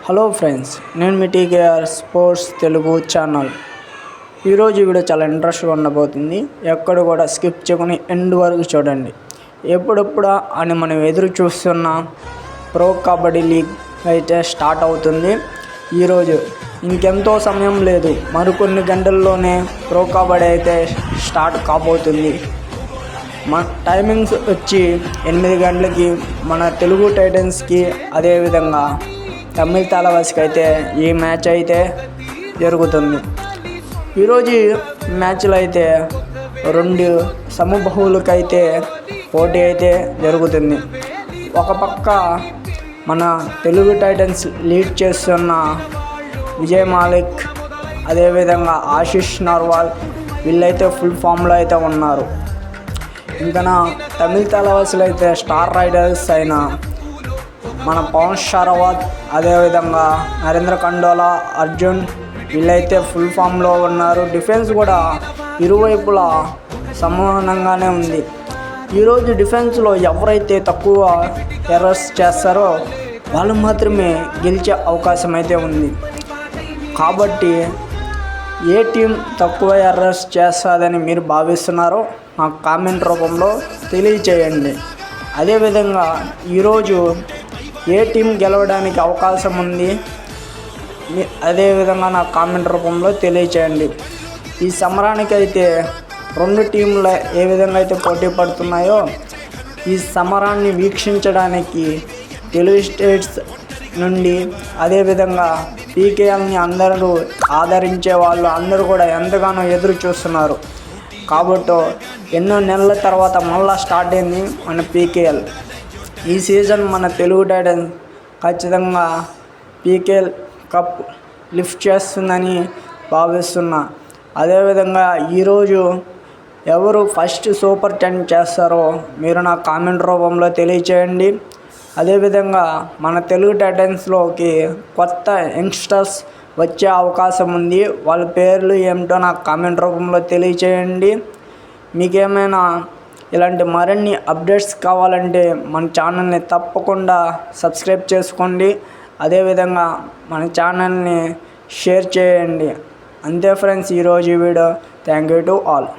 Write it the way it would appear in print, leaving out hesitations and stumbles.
Hello friends, నేను మీ TKR sports Telugu channel. ఈరోజు video చాలా ఇంట్రెస్ట్గా ఉండబోతుంది. ఎక్కడ కూడా స్కిప్ చేయకుండా ఎండ్ వరకు చూడండి. ఎప్పుడెప్పుడా అని మనం ఎదురు చూస్తున్న ప్రో కబడ్డీ లీగ్ అయితే స్టార్ట్ అవుతుంది. ఈరోజు ఇంకెంతో సమయం లేదు, మరికొన్ని గంటల్లోనే ప్రో కబడ్డీ అయితే స్టార్ట్ కాబోతుంది. మన టైమింగ్స్ వచ్చి 8 గంటలకి మన తెలుగు టైటన్స్కి, అదేవిధంగా తమిళ తలవాసికి అయితే ఈ మ్యాచ్ అయితే జరుగుతుంది. ఈరోజు మ్యాచ్లో అయితే 2 సమబహువులకైతే పోటీ అయితే జరుగుతుంది. ఒక పక్క మన తెలుగు టైటన్స్ లీడ్ చేస్తున్న విజయ్ మాలిక్, అదేవిధంగా ఆశిష్ నర్వాల్ వీళ్ళైతే ఫుల్ ఫామ్లో అయితే ఉన్నారు. ఇంకా తమిళ తలవాసులు అయితే స్టార్ రైడర్స్ అయిన మన పవన్ షరావత్, అదేవిధంగా నరేంద్ర కండోలా, అర్జున్ వీళ్ళైతే ఫుల్ ఫామ్లో ఉన్నారు. డిఫెన్స్ కూడా ఇరువైపులా సమానంగానే ఉంది. ఈరోజు డిఫెన్స్లో ఎవరైతే తక్కువ ఎర్రర్స్ చేస్తారో వాళ్ళు మాత్రమే గెలిచే అవకాశం అయితే ఉంది. కాబట్టి ఏ టీం తక్కువ ఎర్రర్స్ చేస్తుందని మీరు భావిస్తున్నారో నాకు కామెంట్ రూపంలో తెలియచేయండి. అదేవిధంగా ఈరోజు ఏ టీం గెలవడానికి అవకాశం ఉంది అదేవిధంగా నాకు కామెంట్ రూపంలో తెలియచేయండి. ఈ సమరానికైతే 2 టీంలు ఏ విధంగా అయితే పోటీ పడుతున్నాయో ఈ సమరాన్ని వీక్షించడానికి తెలుగు స్టేట్స్ నుండి, అదేవిధంగా పీకేఎల్ని అందరూ ఆదరించే వాళ్ళు అందరూ కూడా ఎంతగానో ఎదురు చూస్తున్నారు. కాబట్టి ఎన్నో నెలల తర్వాత మళ్ళీ స్టార్ట్ అయింది మన పీకేఎల్. ఈ సీజన్ మన తెలుగు టైటన్స్ ఖచ్చితంగా పీకేఎల్ కప్ లిఫ్ట్ చేస్తుందని భావిస్తున్నా. అదేవిధంగా ఈరోజు ఎవరు ఫస్ట్ సూపర్ 10 చేస్తారో మీరు నా కామెంట్ రూపంలో తెలియచేయండి. అదేవిధంగా మన తెలుగు టైటన్స్లోకి కొత్త యంగ్స్టర్స్ వచ్చే అవకాశం ఉంది. వాళ్ళ పేర్లు ఏమిటో నాకు కామెంట్ రూపంలో తెలియచేయండి. మీకేమైనా ఇలాంటి మరిన్ని అప్డేట్స్ కావాలంటే మన ఛానల్ని తప్పకుండా సబ్స్క్రైబ్ చేసుకోండి. అదేవిధంగా మన ఛానల్ని షేర్ చేయండి. అంతే ఫ్రెండ్స్, ఈరోజు video. Thank you to all.